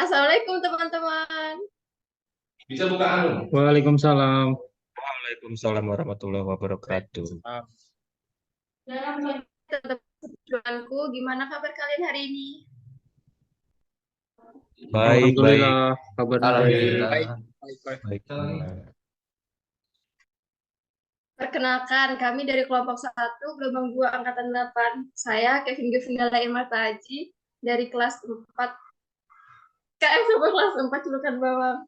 Assalamualaikum teman-teman. Bisa buka anu. Waalaikumsalam. Waalaikumsalam warahmatullahi wabarakatuh. Teman-teman perjuanganku, gimana kabar kalian hari ini? Baik, baik, Alhamdulillah, kabarnya baik. Alhamdulillah. Baik, baik, baik. baik semua. Perkenalkan, kami dari kelompok 1, gelombang 2, angkatan 8. Saya Kevin Gevindala Irmata Haji dari kelas 4, KF sama kelas 4 Culukan Bawang,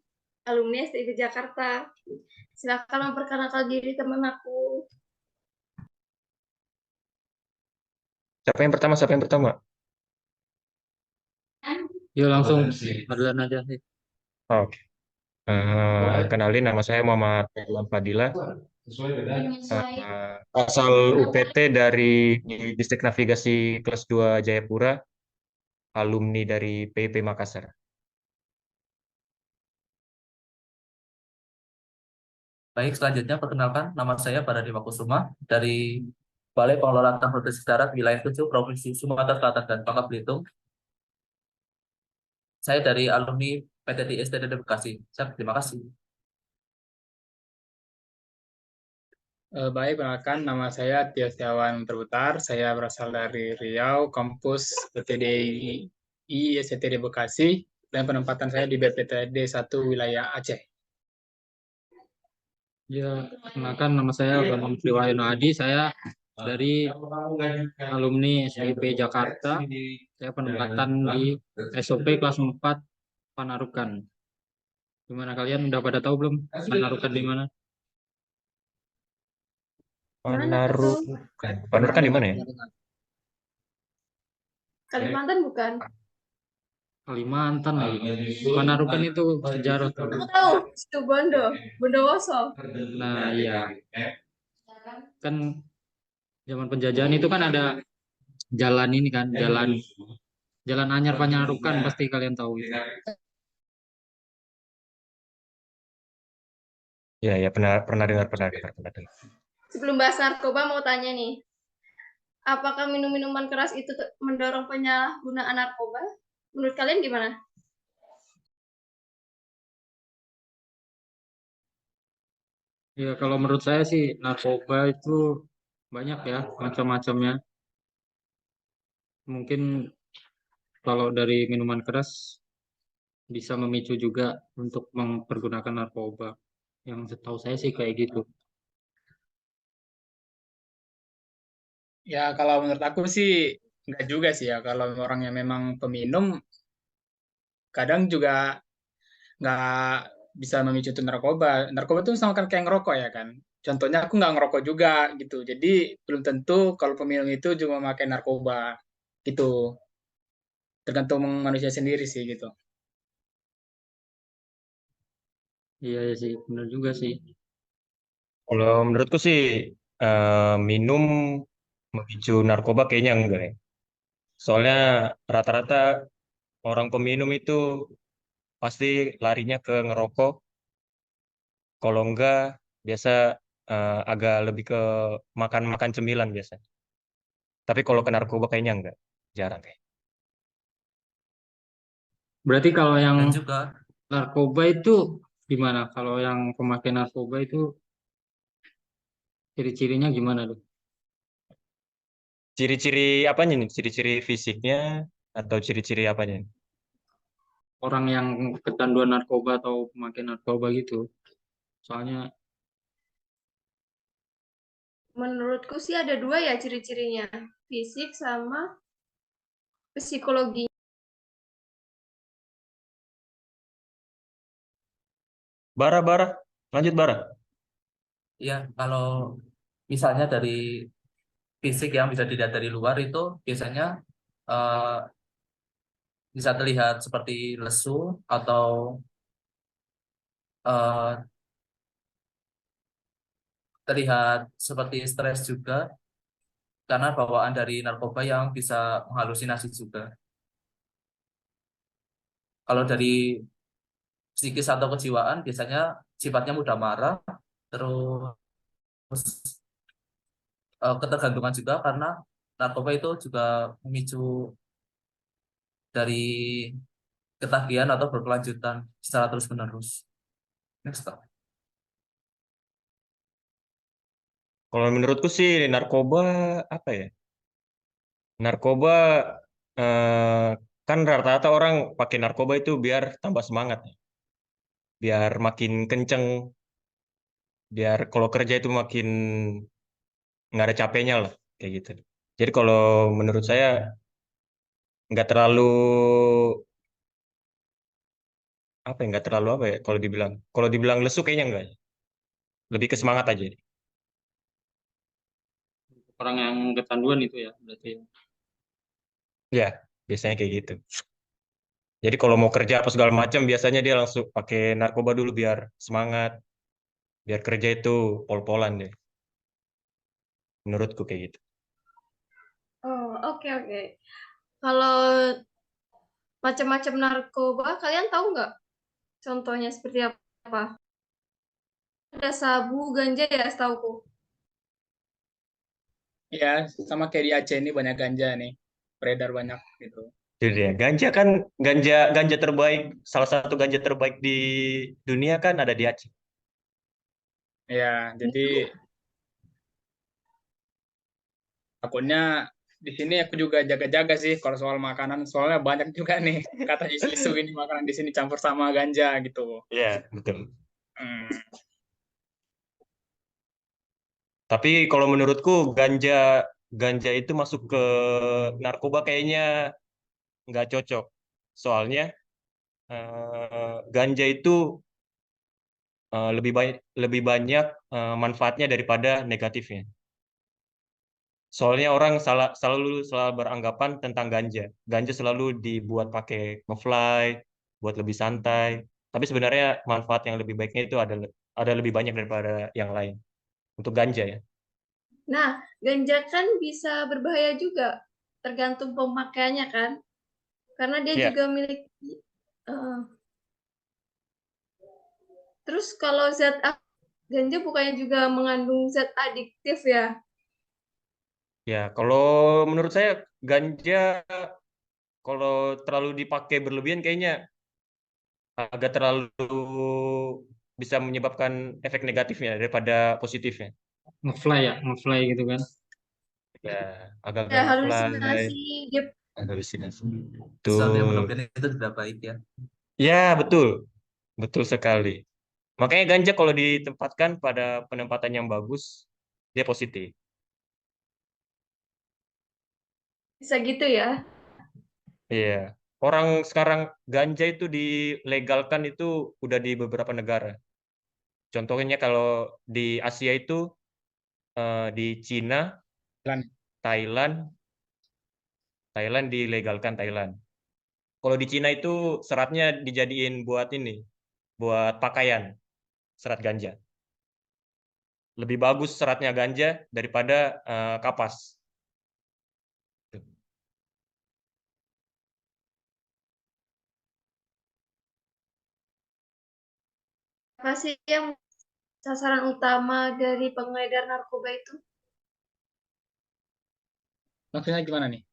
alumni STIP Jakarta. Silakan memperkenalkan diri teman aku. Siapa yang pertama? Siapa yang pertama? Yuk langsung hadulan aja sih. Oke. Kenalin, nama saya Muhammad Irwan Fadila. Asal UPT dari Distrik Navigasi kelas 2 Jayapura, alumni dari PIP Makassar. Baik, selanjutnya perkenalkan nama saya Paradima Kusuma dari Balai Pengelolaan Transportasi Darat Wilayah 7 Provinsi Sumatera Selatan dan Bangka Belitung. Saya dari alumni PTT STD Bekasi. Terima kasih. Baik, perkenalkan nama saya Tio Setiawan Terbutar. Saya berasal dari Riau, kampus BPDI STD Bekasi, dan penempatan saya di BPTD 1 wilayah Aceh. Ya, perkenalkan nama saya Bambang Priwayono Adi. Saya dari alumni SIP Jakarta. Saya penempatan di SOP kelas 4 Panarukan. Gimana kalian udah pada tahu belum Panarukan di mana? Mana tuh? Panarukan di mana ya? Kalimantan bukan? Kalimantan lagi. Panarukan itu sejarah tuh. Aku tahu, situ Bondo, Bondowoso. Nah, iya. Kan zaman penjajahan itu kan ada jalan ini kan, jalan Anyar Panyarukan pasti kalian tahu itu. Ya, ya, pernah dengar, pernah dengar, pernah dengar. Sebelum bahas narkoba, mau tanya nih, apakah minum-minuman keras itu mendorong penyalahgunaan narkoba? Menurut kalian gimana? Ya kalau menurut saya sih narkoba itu banyak ya macam-macamnya. Mungkin kalau dari minuman keras bisa memicu juga untuk mempergunakan narkoba. Yang setahu saya sih kayak gitu. Ya, kalau menurut aku sih enggak juga sih ya. Kalau orang yang memang peminum, kadang juga nggak bisa memicu itu narkoba. Narkoba itu sama kan kayak ngerokok ya kan. Contohnya aku nggak ngerokok juga gitu. Jadi belum tentu kalau peminum itu juga memakai narkoba gitu. Tergantung manusia sendiri sih gitu. Iya ya sih, benar juga sih. Kalau menurutku sih, minum memicu narkoba kayaknya enggak ya. Soalnya rata-rata orang peminum itu pasti larinya ke ngerokok. Kalau enggak, biasa agak lebih ke makan-makan cemilan biasa. Tapi kalau ke narkoba kayaknya enggak, jarang kayak. Berarti kalau yang Dan juga narkoba itu gimana? Kalau yang pemakai narkoba itu ciri-cirinya gimana tuh? Ciri-ciri apanya nih? Ciri-ciri fisiknya atau ciri-ciri apanya? Orang yang kecanduan narkoba atau pemakai narkoba gitu. Soalnya Menurutku sih ada dua ya ciri-cirinya, fisik sama psikologi. Bara-bara, lanjut bara. ya kalau misalnya dari fisik yang bisa dilihat dari luar itu biasanya eh, bisa terlihat seperti lesu atau eh, terlihat seperti stres juga karena bawaan dari narkoba yang bisa menghalusinasi juga. Kalau dari psikis atau kejiwaan biasanya sifatnya mudah marah, terus ketergantungan juga karena narkoba itu juga memicu dari ketagihan atau berkelanjutan secara terus-menerus. Next, Pak. Kalau menurutku sih narkoba apa ya? Narkoba eh, kan rata-rata orang pakai narkoba itu biar tambah semangat, ya. Biar makin kenceng, biar kalau kerja itu makin nggak ada capeknya lah, kayak gitu. Jadi kalau menurut saya nggak terlalu apa ya, nggak terlalu apa ya kalau dibilang lesu kayaknya enggak, ya. Lebih ke semangat aja. Orang yang kecanduan itu ya berarti. Ya, biasanya kayak gitu. Jadi kalau mau kerja apa segala macam, biasanya dia langsung pakai narkoba dulu biar semangat, biar kerja itu pol-polan deh. Menurutku kayak gitu. Oh, oke oke. Kalau macam-macam narkoba, kalian tahu nggak contohnya seperti apa? Ada sabu, ganja ya, setauku. Ya, sama kayak di Aceh ini banyak ganja nih, beredar banyak gitu. Jadi ya, ganja ganja terbaik, salah satu ganja terbaik di dunia kan ada di Aceh. Ya, jadi takutnya di sini aku juga jaga-jaga sih kalau soal makanan, soalnya banyak juga nih kata isu-isu ini makanan di sini campur sama ganja gitu. Iya, betul. Hmm, Tapi kalau menurutku ganja ganja itu masuk ke narkoba kayaknya nggak cocok. Soalnya ganja itu lebih banyak manfaatnya daripada negatifnya. Soalnya orang selalu beranggapan tentang ganja. Ganja selalu dibuat pakai ngefly, buat lebih santai. Tapi sebenarnya manfaat yang lebih baiknya itu ada lebih banyak daripada yang lain. Untuk ganja ya. Nah, ganja kan bisa berbahaya juga, tergantung pemakaiannya kan. Karena dia Ya, juga memiliki. eh, terus kalau ganja bukannya juga mengandung zat adiktif ya? ya. Kalau menurut saya ganja kalau terlalu dipakai berlebihan kayaknya agak terlalu bisa menyebabkan efek negatifnya daripada positifnya. Ngefly ya, ngefly gitu kan. Ya, agak-agak Ya, ngefly, halusinasi, dia agak halusinasi. Sesuatu yang Betul. berlebihan itu tidak baik ya. Ya, betul. Betul sekali. Makanya ganja kalau ditempatkan pada penempatan yang bagus, dia positif. bisa gitu ya. Iya. Orang sekarang ganja itu dilegalkan itu udah di beberapa negara. Contohnya kalau di Asia itu di Cina, Lan. Thailand, Thailand dilegalkan Thailand. Kalau di Cina itu seratnya dijadiin buat ini, buat pakaian, serat ganja. Lebih bagus seratnya ganja daripada kapas. Apa sih yang sasaran utama dari pengedar narkoba itu? maksudnya gimana nih?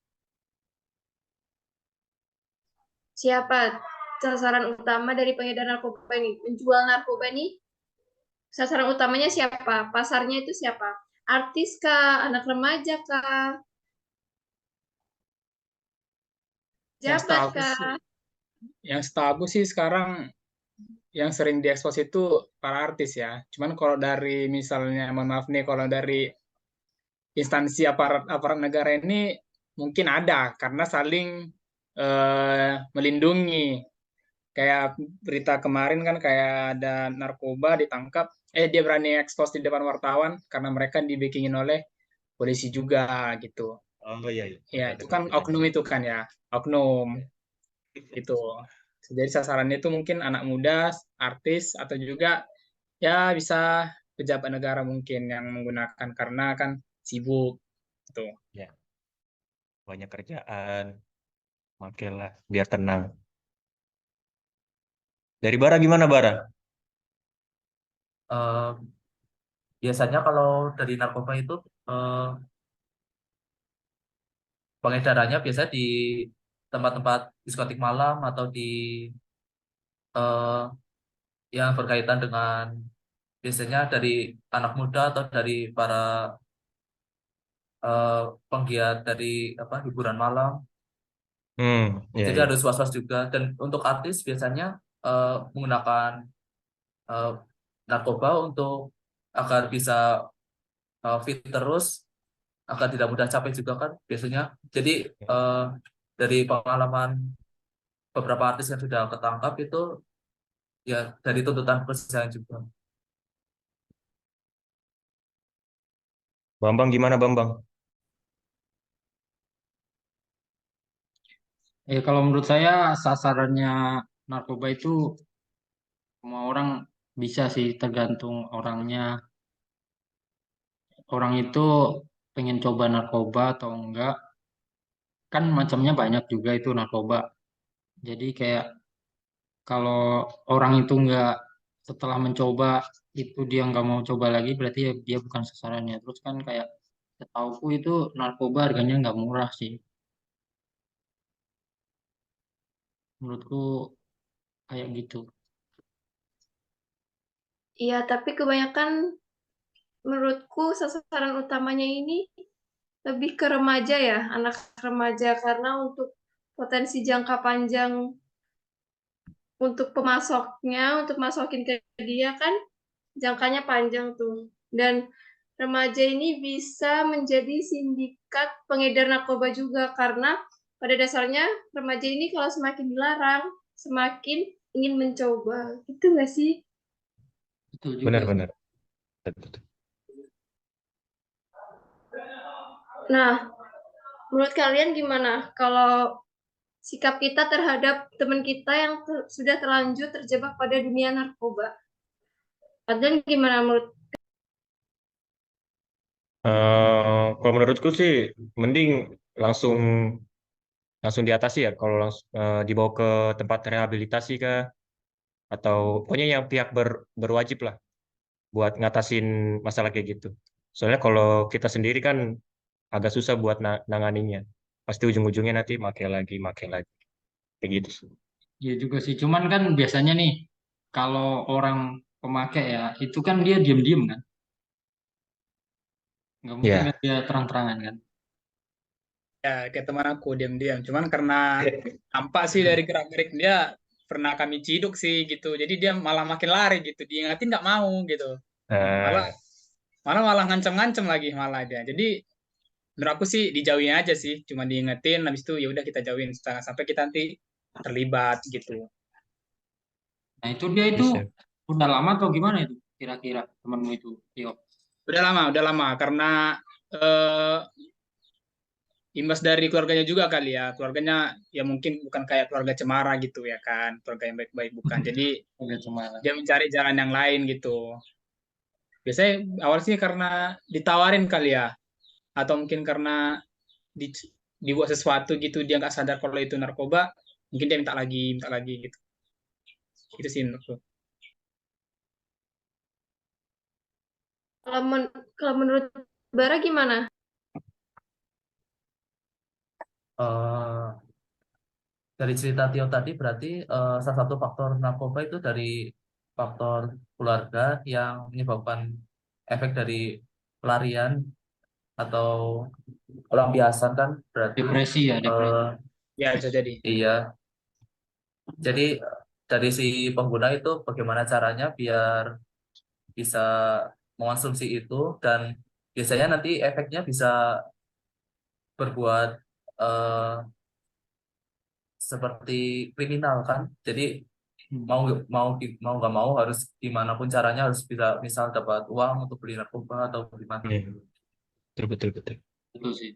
Siapa sasaran utama dari pengedar narkoba ini? Penjual narkoba ini, sasaran utamanya siapa? Pasarnya itu siapa? Artis kah? Anak remaja kah? Yang setahu Jabat aku sih, kah? yang setahu aku sih sekarang yang sering diekspos itu para artis ya. Cuman kalau dari misalnya, mohon maaf nih, kalau dari instansi aparat aparat negara ini mungkin ada karena saling melindungi. Kayak berita kemarin kan kayak ada narkoba ditangkap, dia berani ekspos di depan wartawan karena mereka dibekingin oleh polisi juga gitu. Oh iya, iya. Ya, Ada itu kan beritanya. oknum itu kan ya, oknum gitu. Jadi sasarannya itu mungkin anak muda, artis, atau juga ya bisa pejabat negara mungkin yang menggunakan karena kan sibuk gitu. Ya, banyak kerjaan, makailah biar tenang. Dari Bara gimana Bara? Eh, Biasanya kalau dari narkoba itu eh, pengedarannya biasanya tempat-tempat diskotik malam atau di eh, yang berkaitan dengan biasanya dari anak muda atau dari para eh, penggiat dari apa hiburan malam. Ya, Jadi ya. harus was-was juga. Dan untuk artis biasanya menggunakan eh, narkoba untuk agar bisa fit terus, agar tidak mudah capek juga kan biasanya. Jadi eh, dari pengalaman beberapa artis yang sudah ketangkap itu ya dari tuntutan perusahaan juga. Bambang gimana Bambang? Kalau menurut saya sasarannya narkoba itu semua orang bisa sih, tergantung orangnya. Orang itu pengen coba narkoba atau enggak, kan macamnya banyak juga itu narkoba. Jadi kayak kalau orang itu enggak, setelah mencoba itu dia nggak mau coba lagi, berarti ya dia bukan sasarannya. Terus kan kayak setauku itu narkoba harganya nggak murah sih. Menurutku kayak gitu. Iya, tapi kebanyakan menurutku sasaran utamanya ini lebih ke remaja ya, anak remaja karena untuk potensi jangka panjang untuk pemasoknya, untuk masukin ke dia kan jangkanya panjang tuh. Dan remaja ini bisa menjadi sindikat pengedar narkoba juga karena pada dasarnya remaja ini kalau semakin dilarang, semakin ingin mencoba. Itu nggak sih? Betul juga sih. Benar-benar. Betul. Nah, menurut kalian gimana kalau sikap kita terhadap teman kita yang sudah terlanjur terjebak pada dunia narkoba? Kalian gimana menurut? Kalau menurutku sih mending langsung langsung diatasi ya. Kalau langsung dibawa ke tempat rehabilitasi kah, atau pokoknya yang pihak berwajib lah buat ngatasin masalah kayak gitu. Soalnya kalau kita sendiri kan agak susah buat nanganinnya. Pasti ujung-ujungnya nanti make lagi. Kayak gitu sih. Iya juga sih. Cuman kan biasanya nih, kalau orang pemakai ya, itu kan dia diem-diem kan. Nggak mungkin kan Ya. dia terang-terangan kan. Ya, kayak teman aku diam-diam. Cuman karena nampak sih dari gerak-gerik dia pernah kami ciduk sih gitu. Jadi dia malah makin lari gitu. Diingatin nggak mau gitu. Malah Nah, malah malah ngancam-ngancam lagi malah dia. Jadi menurut aku sih dijauhin aja sih. Cuma diingetin, habis itu ya udah kita jauhin sampai kita nanti terlibat gitu. Nah itu dia itu bisa. udah lama atau gimana itu kira-kira temanmu itu? Yo. Udah lama karena eh, imbas dari keluarganya juga kali ya. Keluarganya ya mungkin bukan kayak keluarga cemara gitu ya kan. Keluarga yang baik-baik bukan. Jadi Agak cemara. dia mencari jalan yang lain gitu. Biasanya awal sih karena ditawarin kali ya. Atau mungkin karena di, dibuat sesuatu gitu dia nggak sadar kalau itu narkoba. Mungkin dia minta lagi gitu. Itu sih menurutku. Kalau, kalau menurut Bara gimana? Eh, dari cerita Tio tadi berarti salah satu faktor narkoba itu dari faktor keluarga yang menyebabkan efek dari pelarian atau pelampiasan kan berarti Depresi ya, eh, depresi. Ya bisa jadi. iya. Jadi dari si pengguna itu bagaimana caranya biar bisa mengonsumsi itu, dan biasanya nanti efeknya bisa berbuat eh, seperti kriminal kan. Jadi Hmm. mau mau nggak mau harus gimana pun caranya harus bisa misal dapat uang untuk beli narkoba atau gimana. Ya, betul, betul, betul. Betul sih.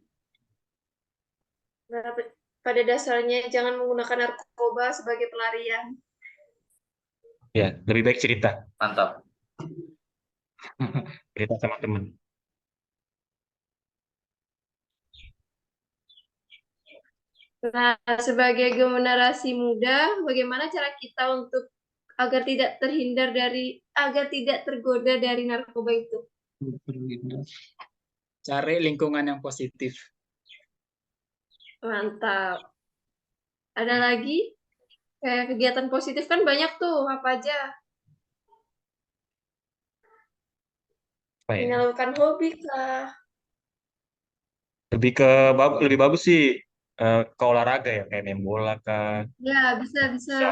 Pada dasarnya jangan menggunakan narkoba sebagai pelarian. Ya, lebih baik cerita. Mantap. Cerita sama teman. Nah, sebagai generasi muda, bagaimana cara kita untuk agar tidak tergoda dari narkoba itu? Cari lingkungan yang positif. Mantap. Ada lagi kayak kegiatan positif kan banyak tuh, apa aja? Apa ya? Menyalurkan hobi kah? Lebih ke lebih bagus sih ke olahraga ya kayak main bola kan, Ya, bisa, bisa. bisa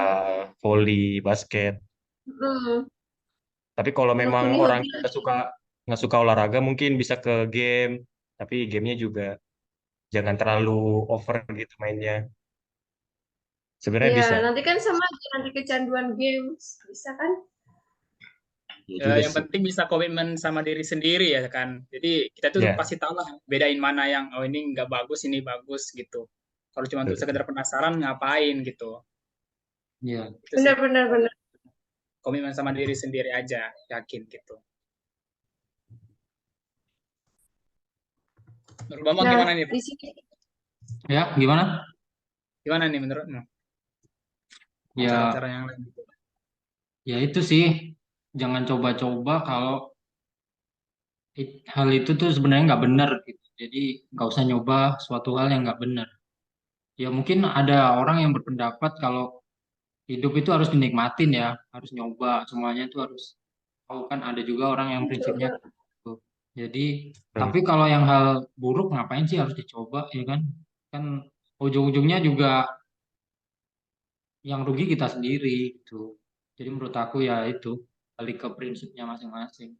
volley, basket. Hmm, Tapi kalau memang menekuni orang hobi nggak suka olahraga mungkin bisa ke game, tapi gamenya juga jangan terlalu over gitu mainnya. Sebenarnya Iya, bisa. nanti kan sama aja nanti kecanduan games. Bisa kan? Ya juga Yang sih. penting bisa komitmen sama diri sendiri ya kan. Jadi kita tuh Ya, pasti tahu lah bedain mana yang oh ini nggak bagus, ini bagus gitu. Kalau cuma untuk betul, betul. sekedar penasaran ngapain gitu. Ya, Itu sih Benar, benar, benar. komitmen sama diri sendiri aja, yakin gitu. Menurut Bambang Nah, gimana nih, di Bang? sini ya gimana? Gimana nih menurutmu Ya, cara-cara yang lain gitu? ya itu sih. Jangan coba-coba kalau hal itu tuh sebenarnya nggak benar gitu. Jadi nggak usah nyoba suatu hal yang nggak benar. Ya mungkin ada orang yang berpendapat kalau hidup itu harus dinikmatin ya, harus nyoba semuanya itu harus tahu kan ada juga orang yang prinsipnya coba. gitu. Jadi Hmm. tapi kalau yang hal buruk ngapain sih harus dicoba ya kan? Kan ujung-ujungnya juga yang rugi kita sendiri gitu. Jadi menurut aku ya itu balik ke prinsipnya masing-masing.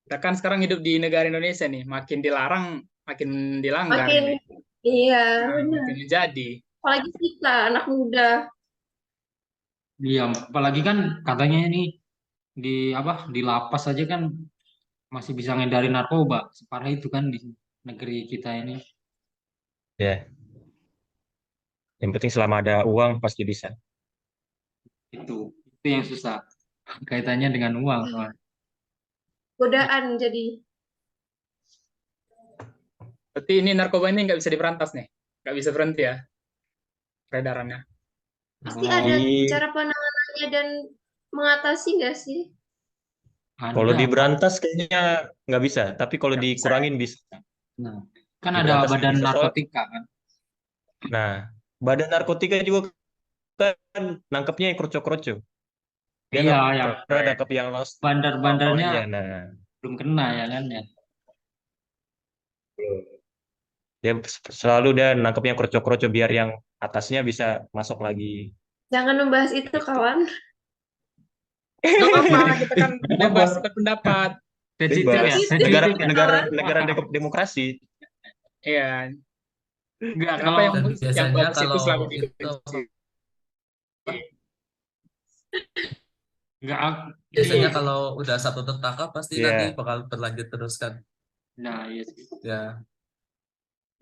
Kita kan sekarang hidup di negara Indonesia nih, makin dilarang, makin dilanggar Makin, ini. iya, Nah, benar. makin menjadi. Apalagi kita, anak muda. Iya, apalagi kan katanya ini di apa di lapas aja kan masih bisa ngendari narkoba. Separah itu kan di negeri kita ini. Ya, yang penting selama ada uang pasti bisa. Itu yang susah. Kaitannya dengan uang soalnya. Godaan jadi. Berarti ini narkoba ini nggak bisa diberantas nih, nggak bisa berhenti ya peredarannya. Pasti ada Di cara penanganannya dan mengatasi nggak sih? Kalau Ada. diberantas kayaknya nggak bisa, tapi kalau Nggak bisa ya. dikurangin bisa. Nah, kan ada Diberantas nggak badan bisa. narkotika kan. Nah, Badan Narkotika juga kan nangkepnya yang kroco-kroco. Dia Iya, nggak yang pernah nangkep yang lost. Oh bandar-bandarnya iya, nah belum kena ya kan ya. dia selalu dia nangkep yang kroco-kroco biar yang atasnya bisa masuk lagi. Jangan membahas itu, Gitu. kawan. Nggak apa-apa, kita kan bebas Apa? berpendapat. Sensitif Bebas. ya, Sensitif Negara sensitif itu, ya. negara kawan. negara demokrasi. Iya, Enggak kenapa kalau yang Dan yang biasanya bagus itu kalau selalu itu dibenci? enggak ini biasanya kalau udah satu tertangkap pasti nanti Ya, bakal berlanjut terus kan. nah iya sih. Ya,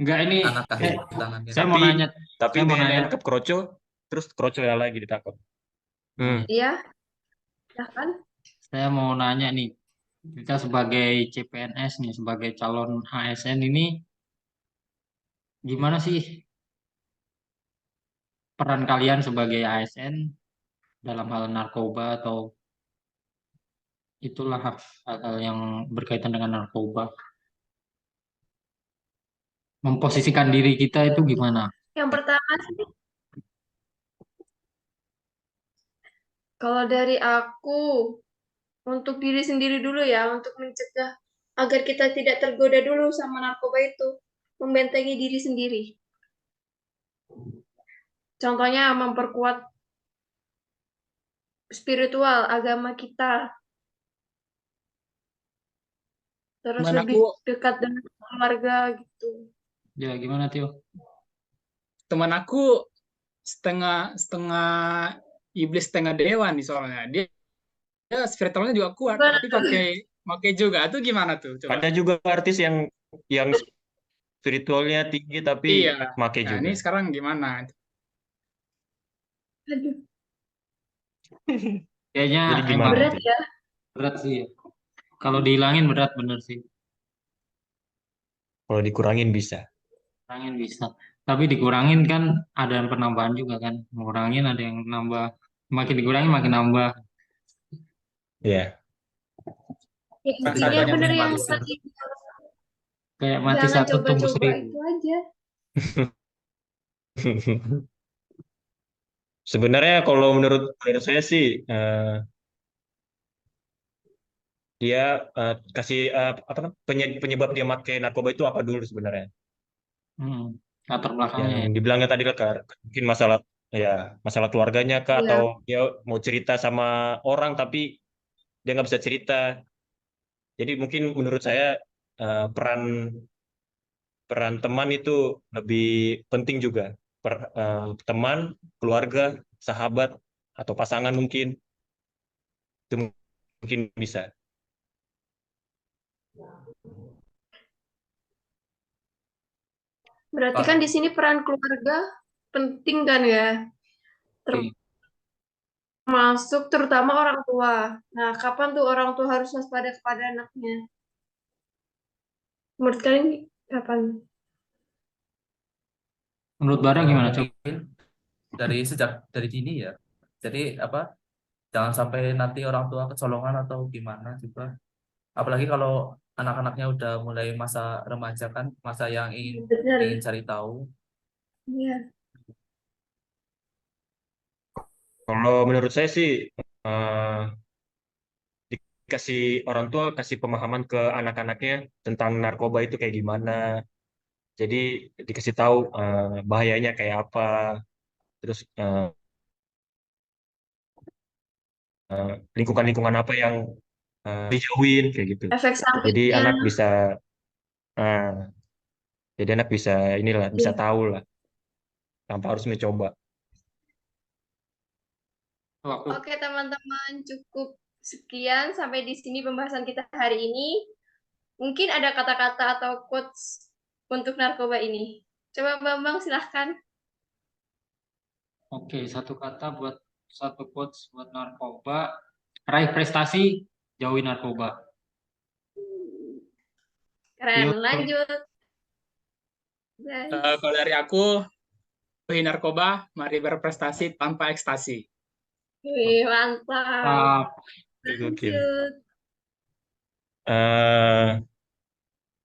Enggak ini anak kaki eh, di tangannya. saya mau tapi nanya, tapi saya mau dia nanya. nangkep kroco, terus kroco yang lagi ditangkap. Nah, Iya, ya kan? saya mau nanya nih, kita sebagai CPNS nih, sebagai calon ASN ini, gimana sih peran kalian sebagai ASN dalam hal narkoba atau itulah hal-hal yang berkaitan dengan narkoba? Memposisikan diri kita itu gimana? Yang pertama sih, kalau dari aku, untuk diri sendiri dulu ya, untuk mencegah agar kita tidak tergoda dulu sama narkoba itu, membentengi diri sendiri. Contohnya memperkuat spiritual agama kita, terus Teman lebih aku, dekat dengan keluarga gitu. Ya gimana Tio? teman aku setengah setengah iblis setengah dewa nih soalnya. Dia spiritualnya juga kuat, Gimana tapi tuh? pakai juga. Itu gimana tuh? Coba. Ada juga artis yang spiritualnya tinggi tapi Iya. make Nah, ini juga. sekarang gimana? Aduh, Kayaknya Jadi emang gimana berat tuh? ya. berat sih ya. Kalau dihilangin berat bener sih. Kalau dikurangin bisa. Kurangin bisa. Tapi dikurangin kan ada yang penambahan juga kan. Ngurangin ada yang nambah. Makin dikurangin makin nambah. Ya, Ya, Kan intinya satunya bener yang minimalisir. tadi, Kayak mati jangan satu tumbuh coba-coba seribu. itu aja. Sebenarnya kalau menurut saya sih dia kasih apa namanya penyebab dia pakai narkoba itu apa dulu sebenarnya? Hmm, latar Yang belakangnya ya. dibilangnya tadi lah Kak, mungkin masalah ya masalah keluarganya kah atau Iya, dia mau cerita sama orang tapi dia nggak bisa cerita. Jadi mungkin menurut saya peran peran teman itu lebih penting juga. Teman, keluarga, sahabat atau pasangan mungkin itu mungkin bisa. berarti kan Kalau di sini peran keluarga penting kan ya, Oke. termasuk terutama orang tua. Nah, kapan tuh orang tua harus waspada kepada anaknya? Menurut kalian kapan? Menurut Barang kalau gimana, Cok? mungkin dari dini ya. Jadi apa? Jangan sampai nanti orang tua kecolongan atau gimana juga. Apalagi kalau anak-anaknya udah mulai masa remaja kan, masa yang ingin ingin Benar. cari tahu. Iya. Kalau menurut saya sih eh, dikasih orang tua kasih pemahaman ke anak-anaknya tentang narkoba itu kayak gimana. Jadi dikasih tahu bahayanya kayak apa, terus lingkungan-lingkungan apa yang dijauhin kayak gitu. Efek Jadi sampingnya. anak bisa eh, jadi anak bisa inilah bisa Iya. tahu lah tanpa harus mencoba. Waktu Oke, teman-teman, cukup sekian sampai di sini pembahasan kita hari ini. Mungkin ada kata-kata atau quotes untuk narkoba ini. Coba Bambang, silahkan. Oke, satu quotes buat narkoba. Raih prestasi, jauhi narkoba. Keren. Yuk, Lanjut, guys. Kalau dari aku, jauhi narkoba, mari berprestasi tanpa ekstasi. Wih, mantap. uh, Oke. Lanjut. Eh,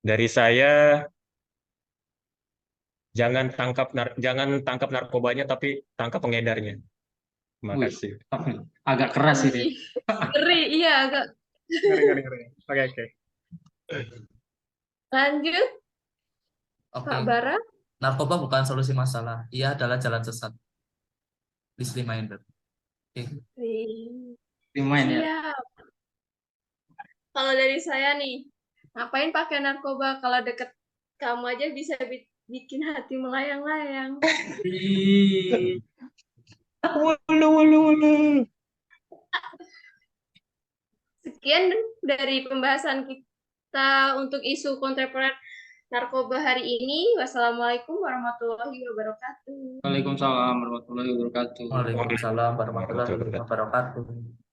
dari saya jangan tangkap narkobanya tapi tangkap pengedarnya. Terima wih, kasih. agak keras ini. Wih, ngeri. Iya, agak. Ngeri, ngeri, ngeri. Oke, oke. Lanjut, Oke, Pak Bara. narkoba bukan solusi masalah. Ia adalah jalan sesat. Please reminder. Oke. Wih, Lumayan ya. siap. Kalau dari saya nih, ngapain pakai narkoba kalau deket kamu aja bisa bikin hati melayang-layang. Ih, Walah, walah, walah. Sekian dari pembahasan kita untuk isu kontemporer narkoba hari ini. Wassalamualaikum warahmatullahi wabarakatuh. Waalaikumsalam warahmatullahi wabarakatuh. Waalaikumsalam warahmatullahi Warahmatullahi wabarakatuh. wabarakatuh.